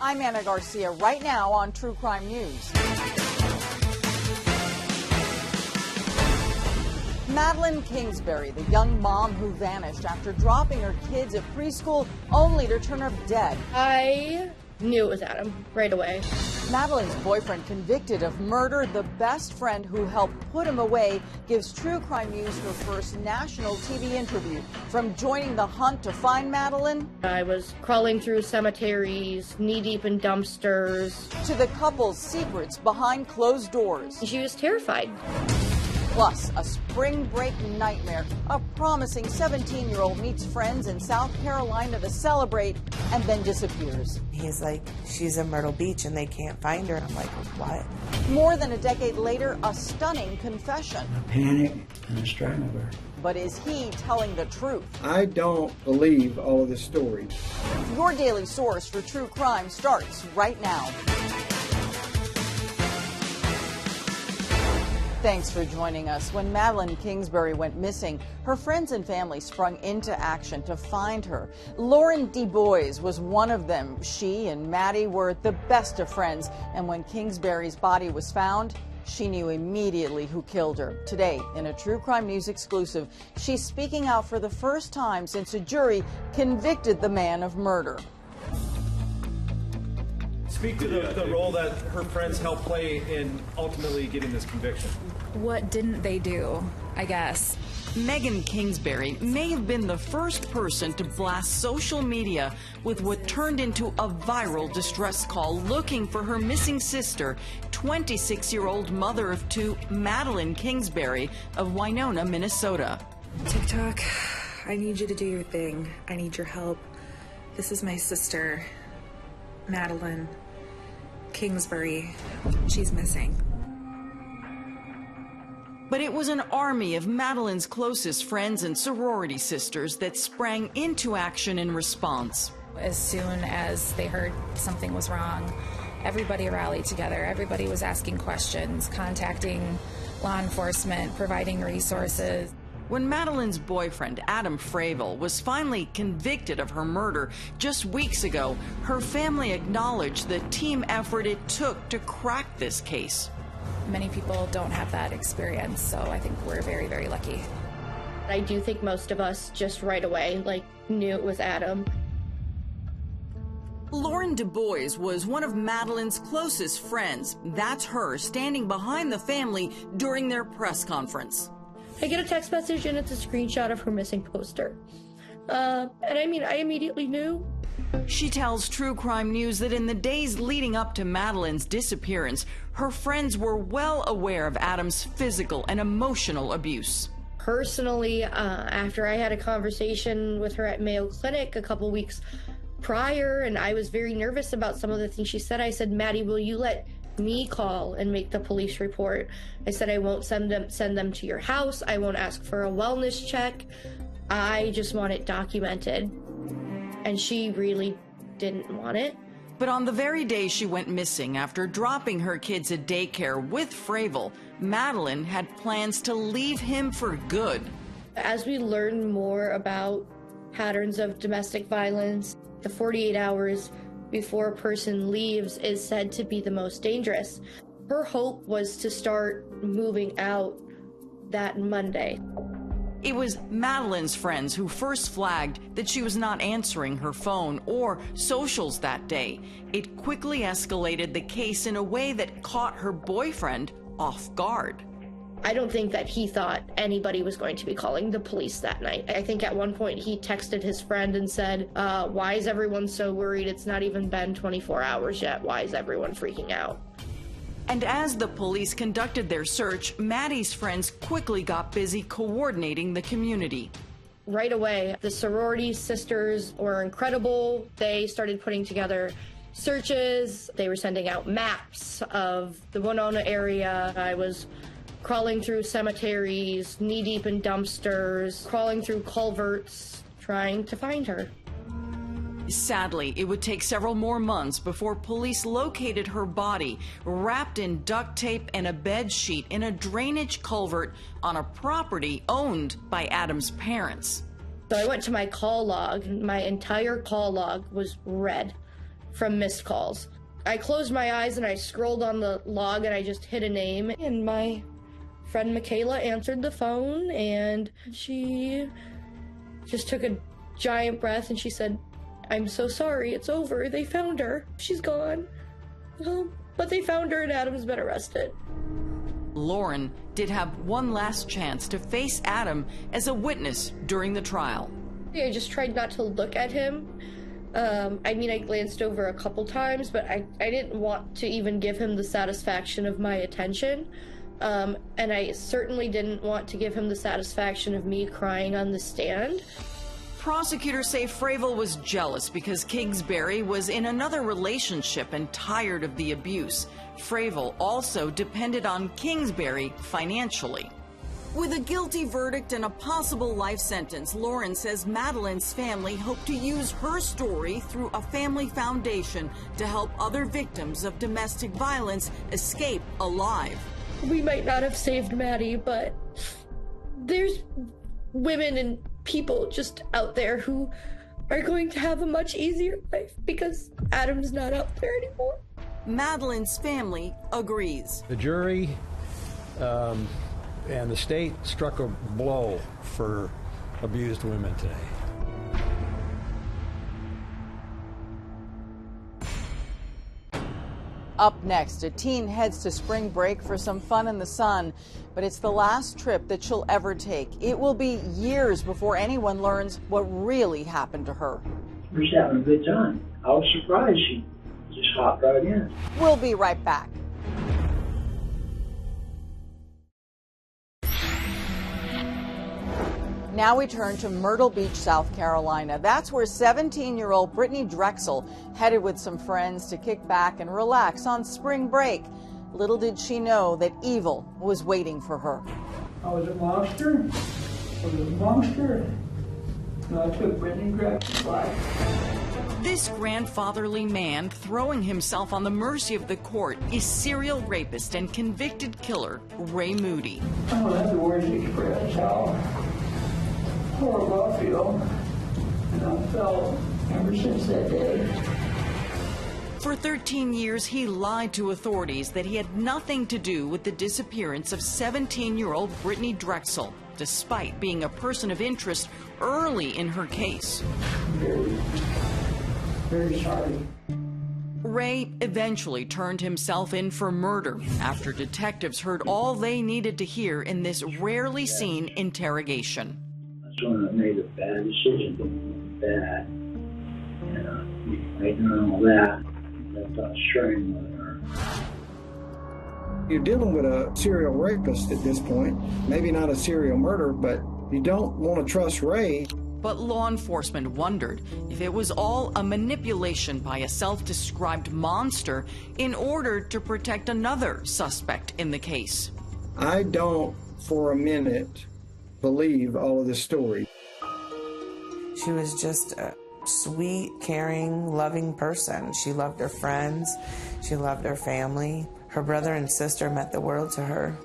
I'm Anna Garcia, right now on True Crime News. Madeline Kingsbury, the young mom who vanished after dropping her kids at preschool only to turn up dead. I knew it was Adam right away. Madeline's boyfriend, convicted of murder, the best friend who helped put him away, gives True Crime News her first national TV interview. From joining the hunt to find Madeline, I was crawling through cemeteries, knee-deep in dumpsters, to the couple's secrets behind closed doors. She was terrified. Plus, a spring break nightmare. A promising 17-year-old meets friends in South Carolina to celebrate and then disappears. He's like, she's in Myrtle Beach and they can't find her. I'm like, what? More than a decade later, a stunning confession. A panic and a strangled her. But is he telling the truth? I don't believe all of this story. Your daily source for true crime starts right now. Thanks for joining us. When Madeline Kingsbury went missing, her friends and family sprung into action to find her. Lauren Debois was one of them. She and Maddie were the best of friends, and when Kingsbury's body was found, she knew immediately who killed her. Today, in a True Crime News exclusive, she's speaking out for the first time since a jury convicted the man of murder. Speak to the role that her friends helped play in ultimately getting this conviction. What didn't they do, I guess? Megan Kingsbury may have been the first person to blast social media with what turned into a viral distress call looking for her missing sister, 26-year-old mother of two, Madeline Kingsbury of Winona, Minnesota. TikTok, I need you to do your thing. I need your help. This is my sister, Madeline Kingsbury. She's missing. But it was an army of Madeline's closest friends and sorority sisters that sprang into action in response. As soon as they heard something was wrong, everybody rallied together. Everybody was asking questions, contacting law enforcement, providing resources. When Madeline's boyfriend, Adam Fravel, was finally convicted of her murder just weeks ago, her family acknowledged the team effort it took to crack this case. Many people don't have that experience, so I think we're very, very lucky. I do think most of us just right away, knew it was Adam. Lauren Debois was one of Madeline's closest friends. That's her standing behind the family during their press conference. I get a text message and it's a screenshot of her missing poster. I immediately knew. She tells True Crime News that in the days leading up to Madeline's disappearance, her friends were well aware of Adam's physical and emotional abuse. Personally, after I had a conversation with her at Mayo Clinic a couple weeks prior, and I was very nervous about some of the things she said, I said, Maddie, will you let me call and make the police report? I said, I won't send them to your house. I won't ask for a wellness check. I just want it documented. And she really didn't want it. But on the very day she went missing after dropping her kids at daycare with Fravel, Madeline had plans to leave him for good. As we learn more about patterns of domestic violence, the 48 hours before a person leaves is said to be the most dangerous. Her hope was to start moving out that Monday. It was Madeline's friends who first flagged that she was not answering her phone or socials that day. It quickly escalated the case in a way that caught her boyfriend off guard. I don't think that he thought anybody was going to be calling the police that night. I think at one point he texted his friend and said, why is everyone so worried? It's not even been 24 hours yet. Why is everyone freaking out? And as the police conducted their search, Maddie's friends quickly got busy coordinating the community. Right away, the sorority sisters were incredible. They started putting together searches. They were sending out maps of the Winona area. I was crawling through cemeteries, knee-deep in dumpsters, crawling through culverts, trying to find her. Sadly, it would take several more months before police located her body, wrapped in duct tape and a bed sheet in a drainage culvert on a property owned by Adam's parents. So I went to my call log. My entire call log was red from missed calls. I closed my eyes and I scrolled on the log and I just hit a name, and my friend Michaela answered the phone, and she just took a giant breath and she said, "I'm so sorry, it's over. They found her. She's gone." But they found her and Adam's been arrested. Lauren did have one last chance to face Adam as a witness during the trial. I just tried not to look at him. I glanced over a couple times, but I didn't want to even give him the satisfaction of my attention. And I certainly didn't want to give him the satisfaction of me crying on the stand. Prosecutors say Fravel was jealous because Kingsbury was in another relationship and tired of the abuse. Fravel also depended on Kingsbury financially. With a guilty verdict and a possible life sentence, Lauren says Madeline's family hoped to use her story through a family foundation to help other victims of domestic violence escape alive. We might not have saved Maddie, but there's women and people just out there who are going to have a much easier life because Adam's not out there anymore. Madeline's family agrees. The jury and the state struck a blow for abused women today. Up next, a teen heads to spring break for some fun in the sun, but it's the last trip that she'll ever take. It will be years before anyone learns what really happened to her. We're just having a good time. I was surprised she just hopped right in. We'll be right back. Now we turn to Myrtle Beach, South Carolina. That's where 17-year-old Britney Drexel headed with some friends to kick back and relax on spring break. Little did she know that evil was waiting for her. I was a monster. I was a monster. And I took Britney Drexel's life. This grandfatherly man throwing himself on the mercy of the court is serial rapist and convicted killer Ray Moody. I don't have the words to express how horrible I feel, and I've felt ever since that day. For 13 years, he lied to authorities that he had nothing to do with the disappearance of 17-year-old Britney Drexel, despite being a person of interest early in her case. Very, very sorry. Ray eventually turned himself in for murder after detectives heard all they needed to hear in this rarely seen interrogation. That's when I made a bad decision. Bad. And making her all that. I thought straying with her. You're dealing with a serial rapist at this point. Maybe not a serial murderer, but you don't want to trust Ray. But law enforcement wondered if it was all a manipulation by a self-described monster in order to protect another suspect in the case. I don't, for a minute, believe all of this story. She was just a sweet, caring, loving person. She loved her friends. She loved her family. Her brother and sister meant the world to her.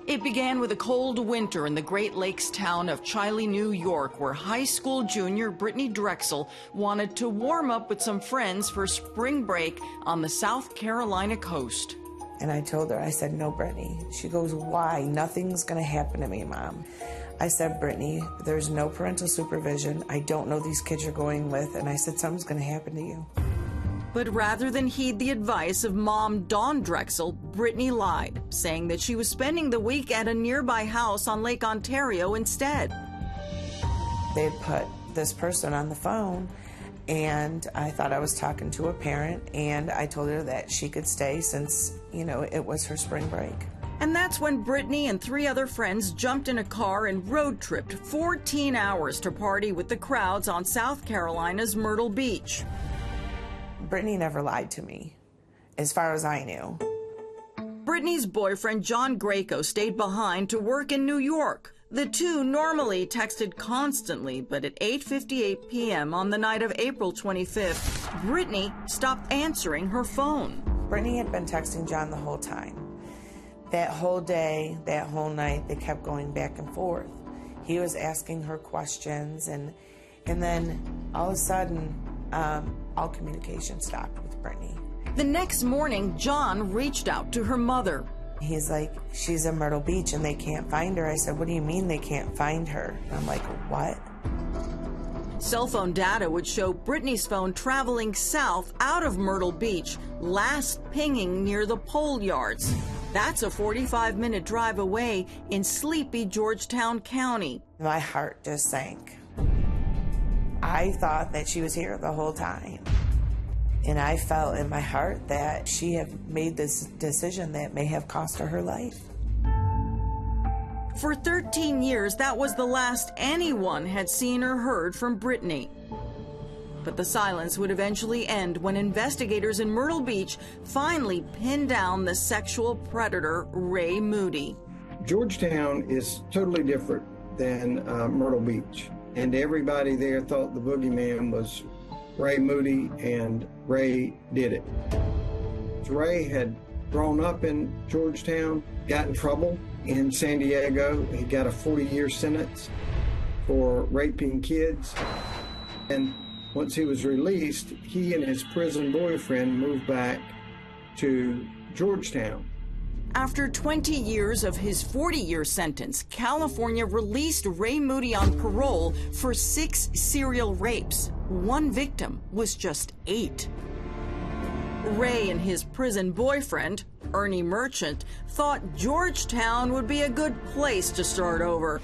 It began with a cold winter in the Great Lakes town of Chiley, New York, where high school junior Britney Drexel wanted to warm up with some friends for spring break on the South Carolina coast. And I told her, I said, "No, Britney." She goes, "Why? Nothing's going to happen to me, Mom." I said, "Britney, there's no parental supervision. I don't know these kids you're going with." And I said, "Something's going to happen to you." But rather than heed the advice of Mom Dawn Drexel, Britney lied, saying that she was spending the week at a nearby house on Lake Ontario instead. They had put this person on the phone, and I thought I was talking to a parent, and I told her that she could stay since, it was her spring break. And that's when Britney and 3 other friends jumped in a car and road tripped 14 hours to party with the crowds on South Carolina's Myrtle Beach. Britney never lied to me, as far as I knew. Britney's boyfriend, John Greco, stayed behind to work in New York. The two normally texted constantly, but at 8:58 p.m. on the night of April 25th, Britney stopped answering her phone. Britney had been texting John the whole time. That whole day, that whole night, they kept going back and forth. He was asking her questions, and then all of a sudden, all communication stopped with Britney. The next morning, John reached out to her mother. He's like, she's in Myrtle Beach and they can't find her. I said, what do you mean they can't find her? And I'm like, what? Cell phone data would show Britney's phone traveling south out of Myrtle Beach, last pinging near the pole yards. That's a 45-minute drive away in sleepy Georgetown County. My heart just sank. I thought that she was here the whole time. And I felt in my heart that she had made this decision that may have cost her life. For 13 years, that was the last anyone had seen or heard from Britney. But the silence would eventually end when investigators in Myrtle Beach finally pinned down the sexual predator, Ray Moody. Georgetown is totally different than Myrtle Beach, and everybody there thought the boogeyman was Ray Moody, and Ray did it. Ray had grown up in Georgetown, got in trouble in San Diego. He got a 40-year sentence for raping kids. And once he was released, he and his prison boyfriend moved back to Georgetown. After 20 years of his 40-year sentence, California released Ray Moody on parole for 6 serial rapes. One victim was just 8. Ray and his prison boyfriend, Ernie Merchant, thought Georgetown would be a good place to start over.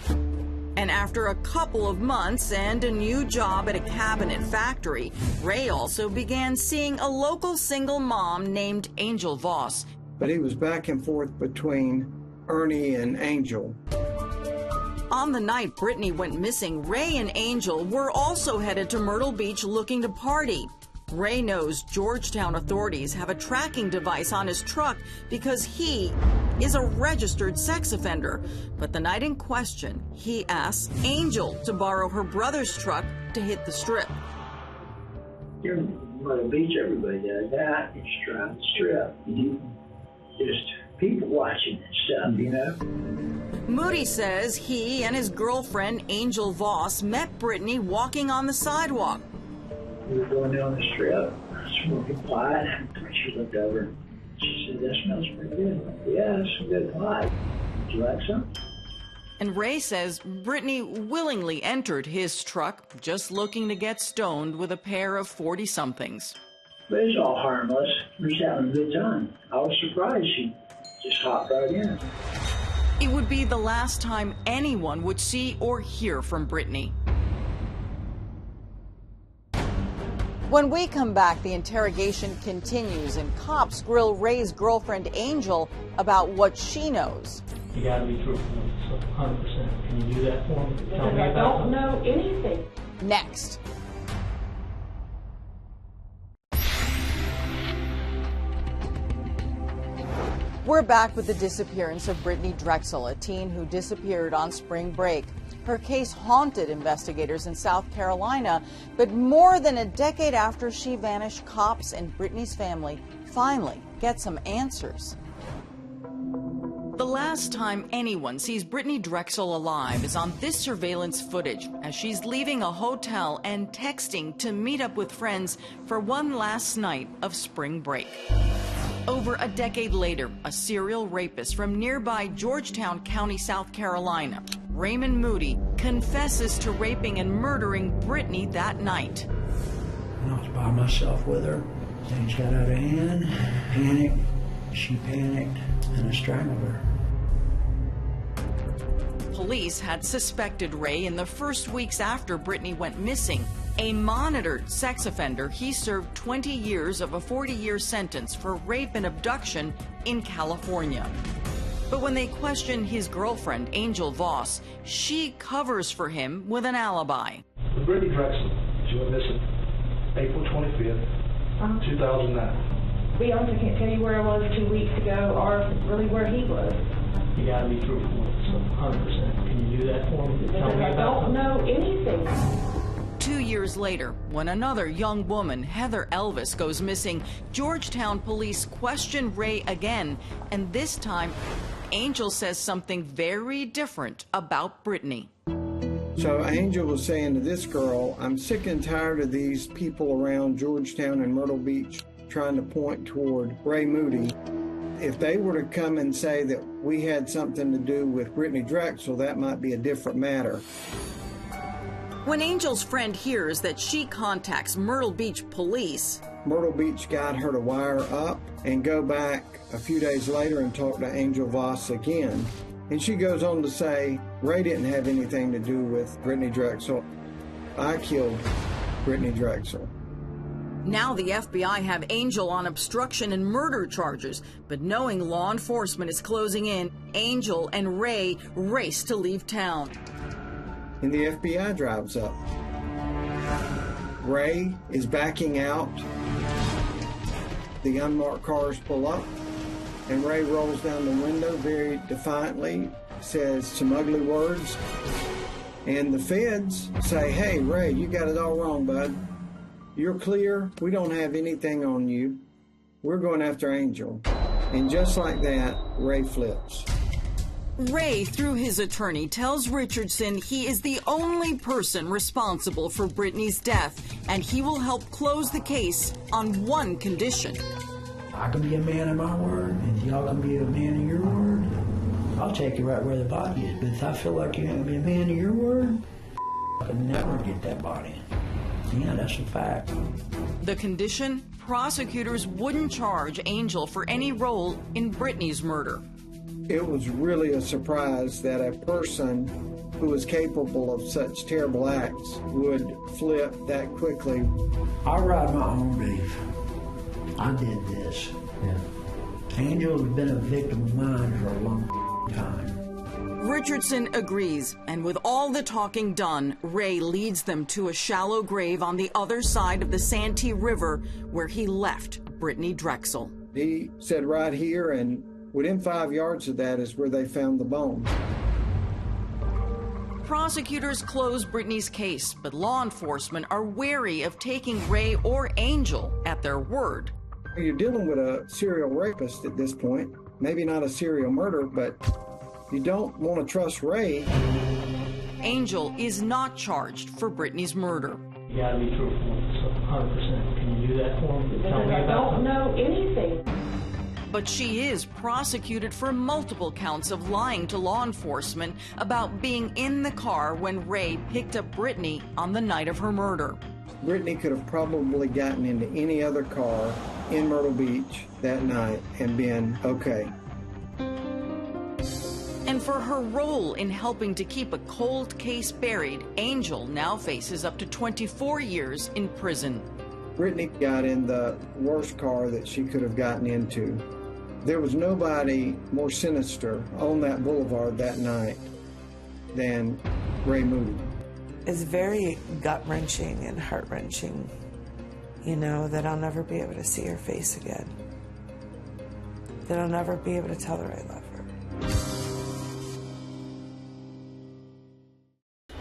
And after a couple of months and a new job at a cabinet factory, Ray also began seeing a local single mom named Angel Voss. But he was back and forth between Ernie and Angel. On the night Britney went missing, Ray and Angel were also headed to Myrtle Beach looking to party. Ray knows Georgetown authorities have a tracking device on his truck because he is a registered sex offender. But the night in question, he asks Angel to borrow her brother's truck to hit the strip. Here in Myrtle Beach, everybody does that. It's drive the strip. Just people watching and stuff, you know. Moody says he and his girlfriend, Angel Voss, met Britney walking on the sidewalk. We were going down the strip, smoking pot. She looked over. She said, that smells pretty good. Yeah, it's some good pot. Would you like some? And Ray says Britney willingly entered his truck, just looking to get stoned with a pair of 40-somethings. But it's all harmless. We're just having a good time. I was surprised she just hopped right in. It would be the last time anyone would see or hear from Britney. When we come back, the interrogation continues and cops grill Ray's girlfriend Angel about what she knows. You gotta be truthful, 100%. Can you do that for me? Tell me I about don't know anything. Next. We're back with the disappearance of Britney Drexel, a teen who disappeared on spring break. Her case haunted investigators in South Carolina, but more than a decade after she vanished, cops and Britney's family finally get some answers. The last time anyone sees Britney Drexel alive is on this surveillance footage as she's leaving a hotel and texting to meet up with friends for one last night of spring break. Over a decade later, a serial rapist from nearby Georgetown County, South Carolina, Raymond Moody, confesses to raping and murdering Britney that night. I was by myself with her. Things got out of hand. Panicked. She panicked, and I strangled her. Police had suspected Ray in the first weeks after Britney went missing. A monitored sex offender, he served 20 years of a 40-year sentence for rape and abduction in California. But when they questioned his girlfriend, Angel Voss, she covers for him with an alibi. Britney Drexel, she went missing April 25th, 2009. To be honest, I can't tell you where I was 2 weeks ago or really where he was. You gotta be truthful, 100%. Can you do that for me? Tell me I about don't know anything. 2 years later, when another young woman, Heather Elvis, goes missing, Georgetown police question Ray again, and this time, Angel says something very different about Britney. So Angel was saying to this girl, I'm sick and tired of these people around Georgetown and Myrtle Beach trying to point toward Ray Moody. If they were to come and say that we had something to do with Britney Drexel, that might be a different matter. When Angel's friend hears that she contacts Myrtle Beach police, Myrtle Beach got her to wire up and go back a few days later and talk to Angel Voss again. And she goes on to say, Ray didn't have anything to do with Britney Drexel. I killed Britney Drexel. now the FBI have Angel on obstruction and murder charges, but knowing law enforcement is closing in, Angel and Ray race to leave town. And the FBI drives up. Ray is backing out. The unmarked cars pull up, and Ray rolls down the window very defiantly, says some ugly words, and the feds say, "Hey, Ray, you got it all wrong, bud. You're clear. We don't have anything on you. We're going after Angel." And just like that, Ray flips. Ray, through his attorney, tells Richardson he is the only person responsible for Britney's death, and he will help close the case on one condition. I can be a man of my word, and y'all can be a man of your word. I'll take you right where the body is, but if I feel like you're going to be a man of your word, I can never get that body. Yeah, that's a fact. The condition? Prosecutors wouldn't charge Angel for any role in Britney's murder. It was really a surprise that a person who was capable of such terrible acts would flip that quickly. I ride my own beef. I did this. Yeah. Angel's been a victim of mine for a long time. Richardson agrees, and with all the talking done, Ray leads them to a shallow grave on the other side of the Santee River where he left Britney Drexel. He said right here, and within 5 yards of that is where they found the bone. Prosecutors close Britney's case, but law enforcement are wary of taking Ray or Angel at their word. You're dealing with a serial rapist at this point. Maybe not a serial murder, but you don't want to trust Ray. Angel is not charged for Britney's murder. You gotta be truthful, so 100%. Can you do that for him? Because I don't know anything. But she is prosecuted for multiple counts of lying to law enforcement about being in the car when Ray picked up Britney on the night of her murder. Britney could have probably gotten into any other car in Myrtle Beach that night and been okay. And for her role in helping to keep a cold case buried, Angel now faces up to 24 years in prison. Britney got in the worst car that she could have gotten into. There was nobody more sinister on that boulevard that night than Ray Moody. It's very gut-wrenching and heart-wrenching, you know, that I'll never be able to see her face again. That I'll never be able to tell her I love her.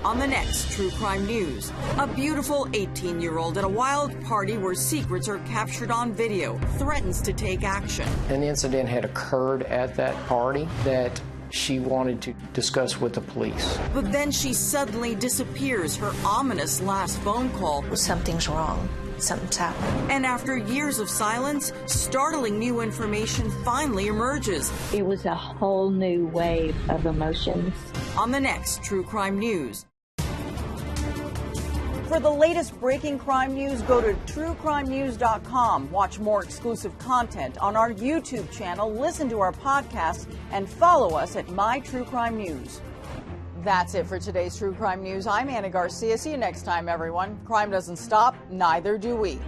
On the next True Crime News, a beautiful 18-year-old at a wild party where secrets are captured on video threatens to take action. An incident had occurred at that party that she wanted to discuss with the police. But then she suddenly disappears, her ominous last phone call. Something's wrong. Something's happening. And after years of silence, startling new information finally emerges. It was a whole new wave of emotions. On the next True Crime News. For the latest breaking crime news, go to truecrimenews.com. Watch more exclusive content on our YouTube channel, listen to our podcast, and follow us at My True Crime News. That's it for today's True Crime News. I'm Anna Garcia. See you next time, everyone. Crime doesn't stop, neither do we.